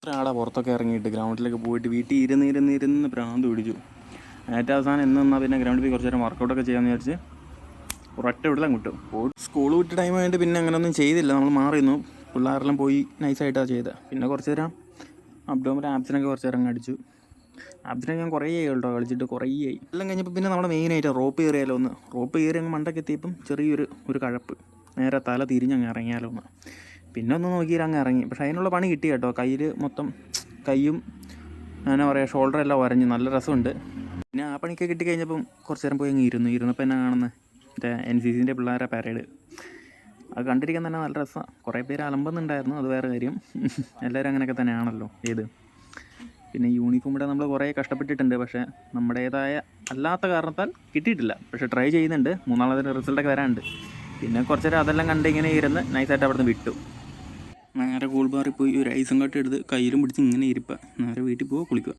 ഇത്ര ആളെ പുറത്തൊക്കെ ഇറങ്ങിയിട്ട് ഗ്രൗണ്ടിലൊക്കെ പോയിട്ട് വീട്ടിൽ ഇരുന്ന് ഭ്രാന്ത് പിടിച്ചു. ഏറ്റവും അവസാനം എന്നാൽ പിന്നെ ഗ്രൗണ്ടിൽ പോയി കുറച്ച് നേരം വർക്കൗട്ടൊക്കെ ചെയ്യാമെന്ന് വിചാരിച്ച് ഒരൊറ്റ വിടലാം കിട്ടും. സ്കൂൾ വിട്ട് ടൈം ആയിട്ട് പിന്നെ അങ്ങനെയൊന്നും ചെയ്തില്ല. നമ്മൾ മാറിയിരുന്നു. പിള്ളേരെല്ലാം പോയി നൈസായിട്ടാണ് ചെയ്തത്. പിന്നെ കുറച്ച് നേരം അബ്ഡോമിൻ്റെ ആപ്സിനൊക്കെ കുറച്ച് നേരം അടിച്ചു. ആപ്സിനൊക്കെ ഞാൻ കുറേ ആയി കേട്ടോ കളിച്ചിട്ട്, കുറേ ആയി. എല്ലാം കഴിഞ്ഞപ്പോൾ പിന്നെ നമ്മുടെ മെയിനായിട്ട് റോപ്പ് കയറിയാലോ ഒന്ന്. റോപ്പ് കയറി അങ്ങ് മണ്ടയ്ക്ക് എത്തിയപ്പം ചെറിയൊരു കഴപ്പ്. നേരെ തല തിരിഞ്ഞങ്ങ് ഇറങ്ങിയാലോ ഒന്ന്. പിന്നെ ഒന്ന് നോക്കിയിട്ട് അങ്ങ് ഇറങ്ങി. പക്ഷേ അതിനുള്ള പണി കിട്ടി കേട്ടോ. കയ്യിൽ മൊത്തം കയ്യും എന്നാ പറയുക ഷോൾഡറെല്ലാം വരഞ്ഞു. നല്ല രസമുണ്ട്. പിന്നെ ആ പണിയൊക്കെ കിട്ടിക്കഴിഞ്ഞപ്പം കുറച്ച് നേരം പോയി അങ്ങ് ഇരുന്നപ്പോൾ എന്നാ കാണുന്നത് മറ്റേ NCCൻ്റെ പിള്ളേരെ പരേഡ്. അത് കണ്ടിരിക്കാൻ തന്നെ നല്ല രസമാണ്. കുറേ പേര് അലമ്പുന്നുണ്ടായിരുന്നു, അത് വേറെ കാര്യം. എല്ലാവരും അങ്ങനെയൊക്കെ തന്നെയാണല്ലോ. പിന്നെ യൂണിഫോം ഇവിടെ നമ്മൾ കുറേ കഷ്ടപ്പെട്ടിട്ടുണ്ട്. പക്ഷേ നമ്മുടേതായ അല്ലാത്ത കാരണത്താൽ കിട്ടിയിട്ടില്ല. പക്ഷേ ട്രൈ ചെയ്യുന്നുണ്ട്. 3-ാമത്തെ റിസൾട്ടൊക്കെ വരാനുണ്ട്. പിന്നെ കുറച്ച് നേരം അതെല്ലാം കണ്ട് ഇങ്ങനെ ഇരുന്ന് നൈസായിട്ട് അവിടെ നിന്ന് വിട്ടു. നേരെ കൂൾ ബാറിൽ പോയി ഒരു ഐസും കട്ട് എടുത്ത് കയ്യിലും പിടിച്ച് ഇങ്ങനെ ഇരിക്കുക. നേരെ വീട്ടിൽ പോവുക, കുളിക്കുക.